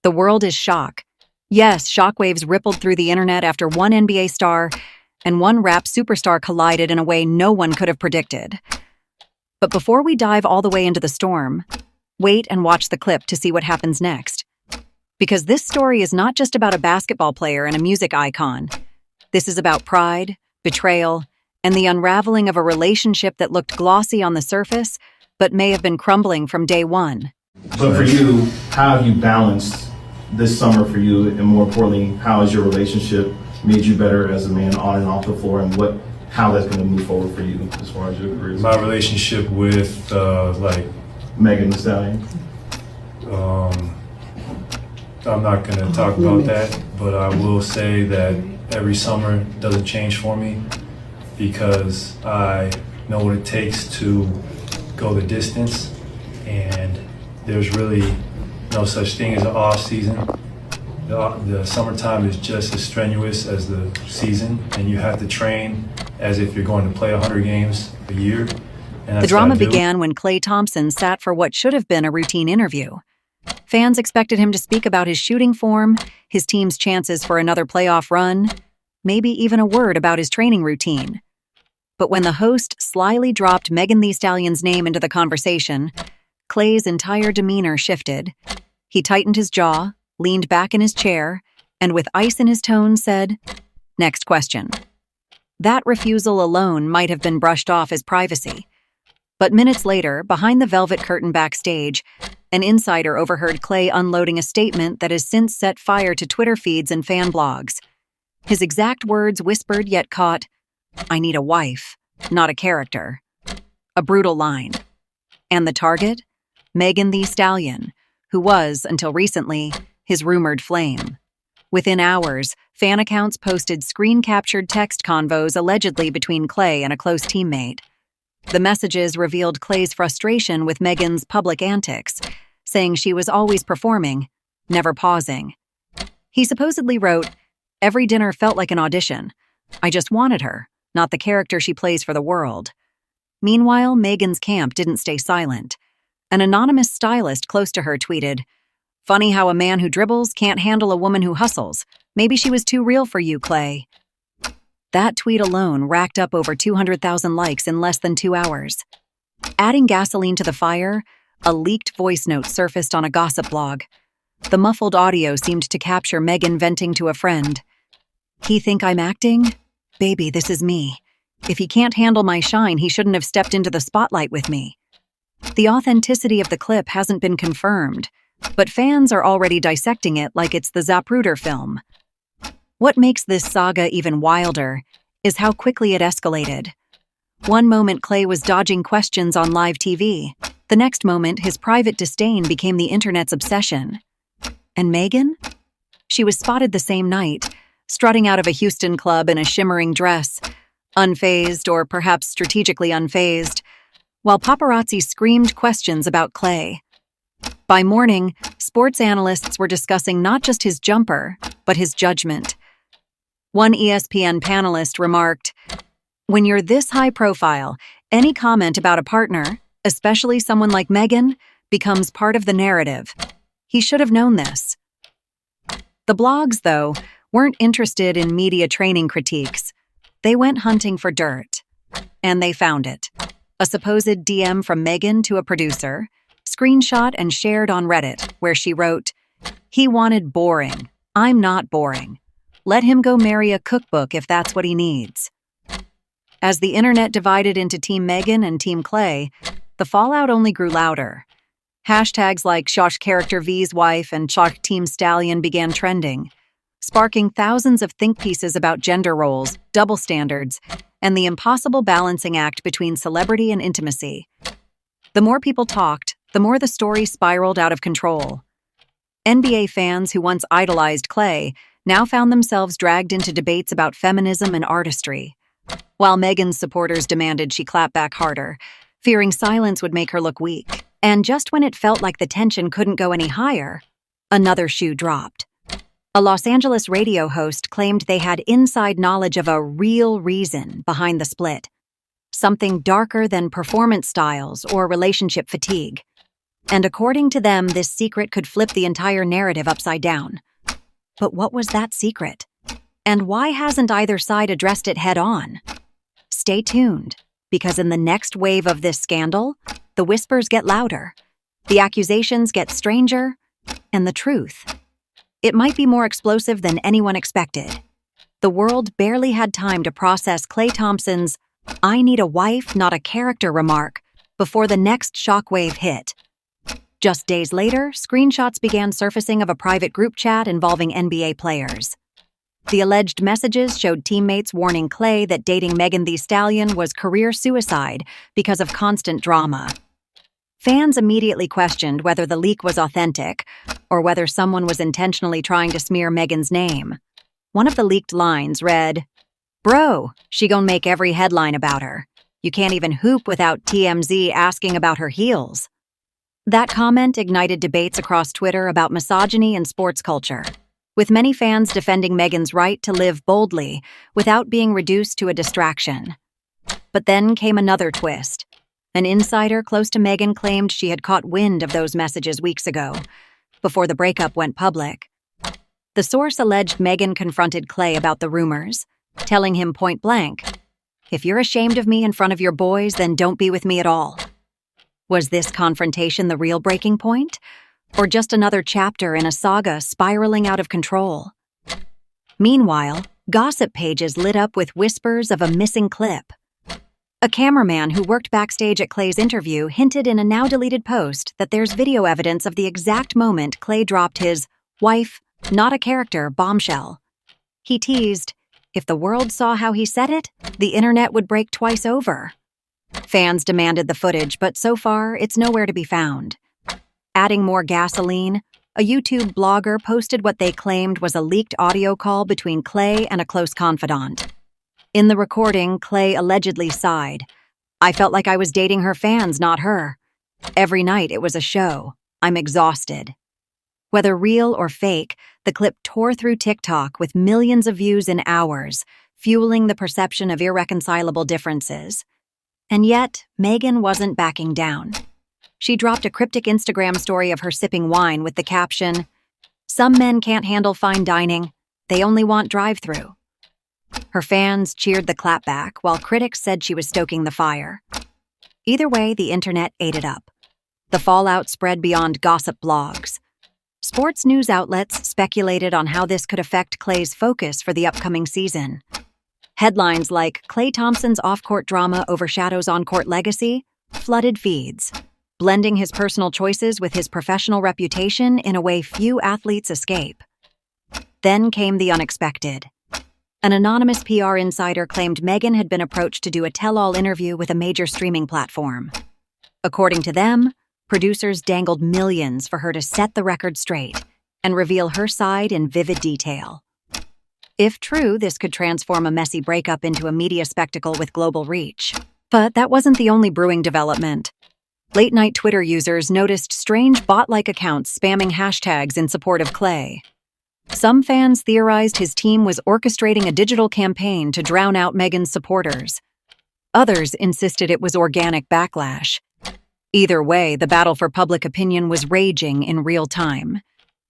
The world is shock. Yes, shockwaves rippled through the internet after one NBA star and one rap superstar collided in a way no one could have predicted. But before we dive all the way into the storm, wait and watch the clip to see what happens next. Because this story is not just about a basketball player and a music icon. This is about pride, betrayal, and the unraveling of a relationship that looked glossy on the surface, but may have been crumbling from day one. But for you, how have you balanced this summer for you, and more importantly, how has your relationship made you better as a man on and off the floor, and how that's going to move forward for you as far as your career? My relationship with Megan Thee Stallion. I'm not going to talk about that, but I will say that every summer doesn't change for me because I know what it takes to go the distance, and there's really no such thing as an off season. The summertime is just as strenuous as the season, and you have to train as if you're going to play 100 games a year. And the drama began when Klay Thompson sat for what should have been a routine interview. Fans expected him to speak about his shooting form, his team's chances for another playoff run, maybe even a word about his training routine. But when the host slyly dropped Megan Thee Stallion's name into the conversation, Klay's entire demeanor shifted. He tightened his jaw, leaned back in his chair, and with ice in his tone said, "Next question." That refusal alone might have been brushed off as privacy. But minutes later, behind the velvet curtain backstage, an insider overheard Klay unloading a statement that has since set fire to Twitter feeds and fan blogs. His exact words whispered yet caught, "I need a wife, not a character." A brutal line. And the target? Megan Thee Stallion, who was, until recently, his rumored flame. Within hours, fan accounts posted screen-captured text convos allegedly between Klay and a close teammate. The messages revealed Klay's frustration with Megan's public antics, saying she was always performing, never pausing. He supposedly wrote, "Every dinner felt like an audition. I just wanted her, not the character she plays for the world." Meanwhile, Megan's camp didn't stay silent. An anonymous stylist close to her tweeted, "Funny how a man who dribbles can't handle a woman who hustles. Maybe she was too real for you, Klay." That tweet alone racked up over 200,000 likes in less than 2 hours. Adding gasoline to the fire, a leaked voice note surfaced on a gossip blog. The muffled audio seemed to capture Megan venting to a friend. "He think I'm acting? Baby, this is me. If he can't handle my shine, he shouldn't have stepped into the spotlight with me." The authenticity of the clip hasn't been confirmed, but fans are already dissecting it like it's the Zapruder film. What makes this saga even wilder is how quickly it escalated. One moment Klay was dodging questions on live TV. The next moment, his private disdain became the internet's obsession. And Megan? She was spotted the same night, strutting out of a Houston club in a shimmering dress, unfazed or perhaps strategically unfazed, while paparazzi screamed questions about Klay. By morning, sports analysts were discussing not just his jumper, but his judgment. One ESPN panelist remarked, "When you're this high profile, any comment about a partner, especially someone like Megan, becomes part of the narrative. He should have known this." The blogs, though, weren't interested in media training critiques. They went hunting for dirt. And they found it. A supposed DM from Megan to a producer, screenshot and shared on Reddit, where she wrote, "He wanted boring. I'm not boring. Let him go marry a cookbook if that's what he needs." As the internet divided into Team Megan and Team Klay, the fallout only grew louder. Hashtags like Shosh Character V's wife and Shosh Team Stallion began trending, sparking thousands of think pieces about gender roles, double standards, and the impossible balancing act between celebrity and intimacy. The more people talked, the more the story spiraled out of control. NBA fans who once idolized Klay now found themselves dragged into debates about feminism and artistry, while Megan's supporters demanded she clap back harder, fearing silence would make her look weak. And just when it felt like the tension couldn't go any higher, another shoe dropped. A Los Angeles radio host claimed they had inside knowledge of a real reason behind the split, something darker than performance styles or relationship fatigue. And according to them, this secret could flip the entire narrative upside down. But what was that secret? And why hasn't either side addressed it head-on? Stay tuned, because in the next wave of this scandal, the whispers get louder, the accusations get stranger, and the truth. It might be more explosive than anyone expected. The world barely had time to process Klay Thompson's "I need a wife, not a character" remark before the next shockwave hit. Just days later, screenshots began surfacing of a private group chat involving NBA players. The alleged messages showed teammates warning Klay that dating Megan Thee Stallion was career suicide because of constant drama. Fans immediately questioned whether the leak was authentic or whether someone was intentionally trying to smear Megan's name. One of the leaked lines read, "Bro, she gon' make every headline about her. You can't even hoop without TMZ asking about her heels." That comment ignited debates across Twitter about misogyny and sports culture, with many fans defending Megan's right to live boldly without being reduced to a distraction. But then came another twist. An insider close to Megan claimed she had caught wind of those messages weeks ago, before the breakup went public. The source alleged Megan confronted Klay about the rumors, telling him point blank, "If you're ashamed of me in front of your boys, then don't be with me at all." Was this confrontation the real breaking point, or just another chapter in a saga spiraling out of control? Meanwhile, gossip pages lit up with whispers of a missing clip. A cameraman who worked backstage at Klay's interview hinted in a now-deleted post that there's video evidence of the exact moment Klay dropped his "wife, not a character" bombshell. He teased, if the world saw how he said it, the internet would break twice over. Fans demanded the footage, but so far, it's nowhere to be found. Adding more gasoline, a YouTube blogger posted what they claimed was a leaked audio call between Klay and a close confidant. In the recording, Klay allegedly sighed, "I felt like I was dating her fans, not her. Every night it was a show. I'm exhausted." Whether real or fake, the clip tore through TikTok with millions of views in hours, fueling the perception of irreconcilable differences. And yet, Megan wasn't backing down. She dropped a cryptic Instagram story of her sipping wine with the caption, "Some men can't handle fine dining. They only want drive-through." Her fans cheered the clapback, while critics said she was stoking the fire. Either way, the internet ate it up. The fallout spread beyond gossip blogs. Sports news outlets speculated on how this could affect Klay's focus for the upcoming season. Headlines like "Klay Thompson's off-court drama overshadows on-court legacy" flooded feeds, blending his personal choices with his professional reputation in a way few athletes escape. Then came the unexpected. An anonymous PR insider claimed Megan had been approached to do a tell-all interview with a major streaming platform. According to them, producers dangled millions for her to set the record straight and reveal her side in vivid detail. If true, this could transform a messy breakup into a media spectacle with global reach. But that wasn't the only brewing development. Late-night Twitter users noticed strange bot-like accounts spamming hashtags in support of Klay. Some fans theorized his team was orchestrating a digital campaign to drown out Megan's supporters. Others insisted it was organic backlash. Either way, the battle for public opinion was raging in real time.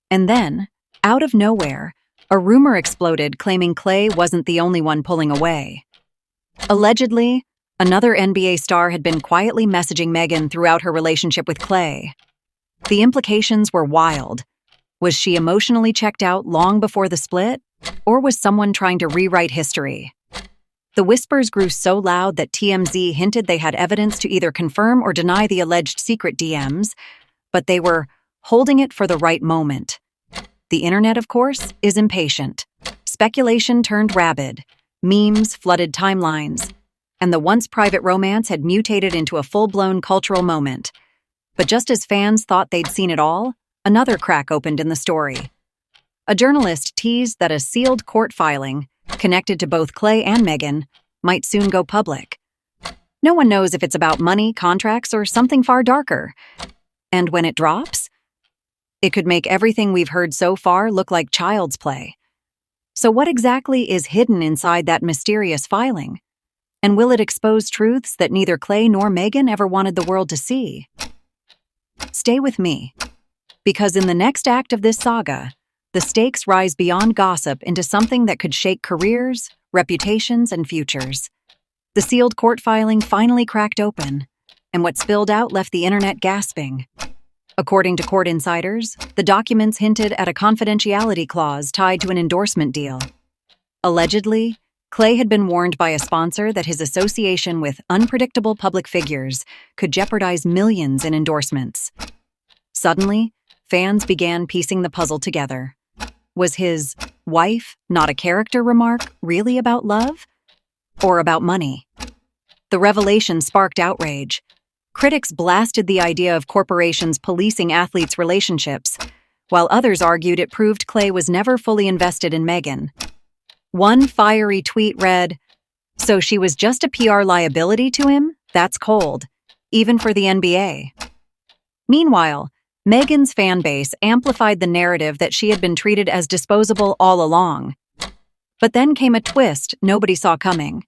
And then, out of nowhere, a rumor exploded claiming Klay wasn't the only one pulling away. Allegedly, another NBA star had been quietly messaging Megan throughout her relationship with Klay. The implications were wild. Was she emotionally checked out long before the split, or was someone trying to rewrite history? The whispers grew so loud that TMZ hinted they had evidence to either confirm or deny the alleged secret DMs, but they were holding it for the right moment. The internet, of course, is impatient. Speculation turned rabid. Memes flooded timelines. And the once private romance had mutated into a full-blown cultural moment. But just as fans thought they'd seen it all, another crack opened in the story. A journalist teased that a sealed court filing, connected to both Klay and Megan, might soon go public. No one knows if it's about money, contracts, or something far darker. And when it drops, it could make everything we've heard so far look like child's play. So what exactly is hidden inside that mysterious filing? And will it expose truths that neither Klay nor Megan ever wanted the world to see? Stay with me, because in the next act of this saga, the stakes rise beyond gossip into something that could shake careers, reputations, and futures. The sealed court filing finally cracked open, and what spilled out left the internet gasping. According to court insiders, the documents hinted at a confidentiality clause tied to an endorsement deal. Allegedly, Klay had been warned by a sponsor that his association with unpredictable public figures could jeopardize millions in endorsements. Suddenly, fans began piecing the puzzle together. Was his "wife, not a character" remark really about love? Or about money? The revelation sparked outrage. Critics blasted the idea of corporations policing athletes' relationships, while others argued it proved Klay was never fully invested in Megan. One fiery tweet read, "So she was just a PR liability to him? That's cold, even for the NBA." Meanwhile, Megan's fan base amplified the narrative that she had been treated as disposable all along. But then came a twist nobody saw coming.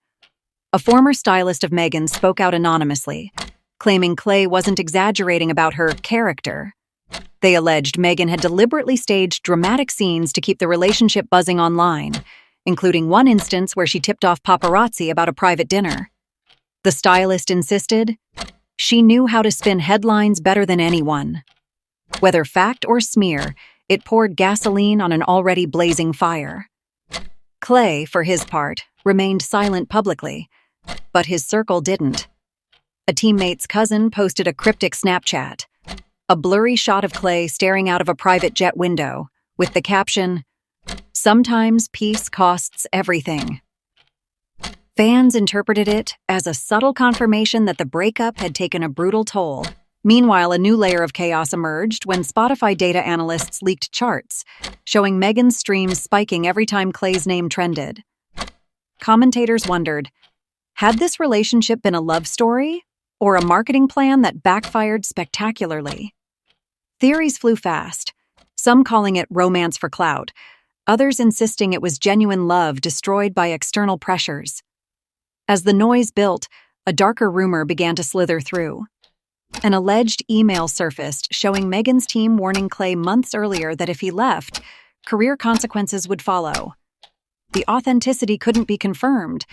A former stylist of Megan spoke out anonymously, claiming Klay wasn't exaggerating about her character. They alleged Megan had deliberately staged dramatic scenes to keep the relationship buzzing online, including one instance where she tipped off paparazzi about a private dinner. The stylist insisted she knew how to spin headlines better than anyone. Whether fact or smear, it poured gasoline on an already blazing fire. Klay, for his part, remained silent publicly, but his circle didn't. A teammate's cousin posted a cryptic Snapchat, a blurry shot of Klay staring out of a private jet window, with the caption, "Sometimes peace costs everything." Fans interpreted it as a subtle confirmation that the breakup had taken a brutal toll. Meanwhile, a new layer of chaos emerged when Spotify data analysts leaked charts, showing Megan's streams spiking every time Klay's name trended. Commentators wondered, had this relationship been a love story, or a marketing plan that backfired spectacularly? Theories flew fast, some calling it romance for clout, others insisting it was genuine love destroyed by external pressures. As the noise built, a darker rumor began to slither through. An alleged email surfaced showing Megan's team warning Klay months earlier that if he left, career consequences would follow. The authenticity couldn't be confirmed,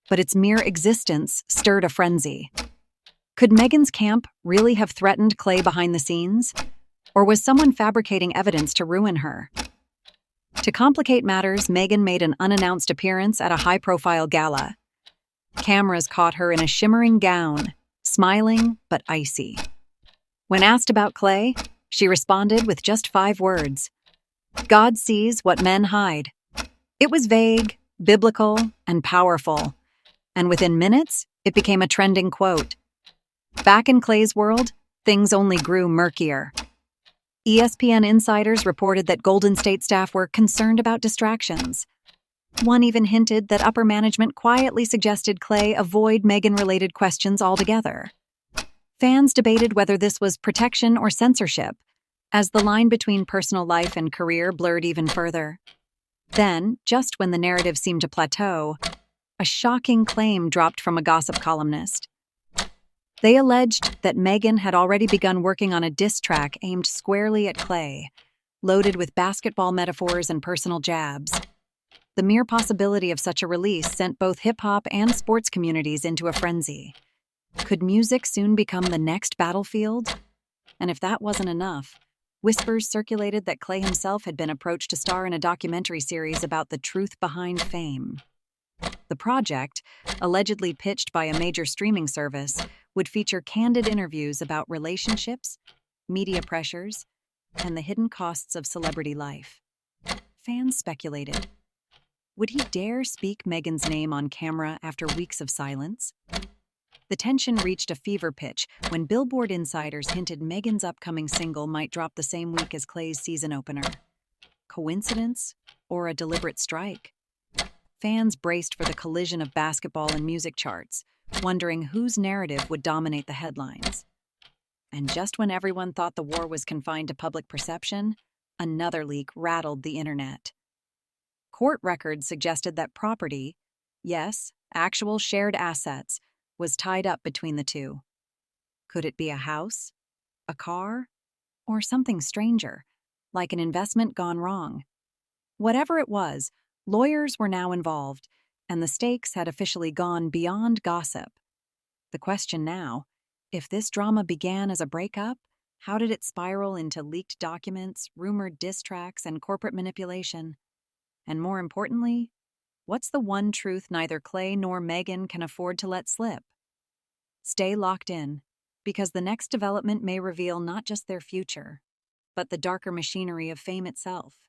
but its mere existence stirred a frenzy. Could Megan's camp really have threatened Klay behind the scenes? Or was someone fabricating evidence to ruin her? To complicate matters, Megan made an unannounced appearance at a high-profile gala. Cameras caught her in a shimmering gown, smiling but icy. When asked about Klay, she responded with just 5 words. "God sees what men hide." It was vague, biblical, and powerful. And within minutes, it became a trending quote. Back in Klay's world, things only grew murkier. ESPN insiders reported that Golden State staff were concerned about distractions. One even hinted that upper management quietly suggested Klay avoid Megan-related questions altogether. Fans debated whether this was protection or censorship, as the line between personal life and career blurred even further. Then, just when the narrative seemed to plateau, a shocking claim dropped from a gossip columnist. They alleged that Megan had already begun working on a diss track aimed squarely at Klay, loaded with basketball metaphors and personal jabs. The mere possibility of such a release sent both hip-hop and sports communities into a frenzy. Could music soon become the next battlefield? And if that wasn't enough, whispers circulated that Klay himself had been approached to star in a documentary series about the truth behind fame. The project, allegedly pitched by a major streaming service, would feature candid interviews about relationships, media pressures, and the hidden costs of celebrity life. Fans speculated. Would he dare speak Megan's name on camera after weeks of silence? The tension reached a fever pitch when Billboard insiders hinted Megan's upcoming single might drop the same week as Klay's season opener. Coincidence or a deliberate strike? Fans braced for the collision of basketball and music charts, wondering whose narrative would dominate the headlines. And just when everyone thought the war was confined to public perception, another leak rattled the internet. Court records suggested that property, yes, actual shared assets, was tied up between the two. Could it be a house? A car? Or something stranger, like an investment gone wrong? Whatever it was, lawyers were now involved, and the stakes had officially gone beyond gossip. The question now, if this drama began as a breakup, how did it spiral into leaked documents, rumored diss tracks, and corporate manipulation? And more importantly, what's the one truth neither Klay nor Megan can afford to let slip? Stay locked in, because the next development may reveal not just their future, but the darker machinery of fame itself.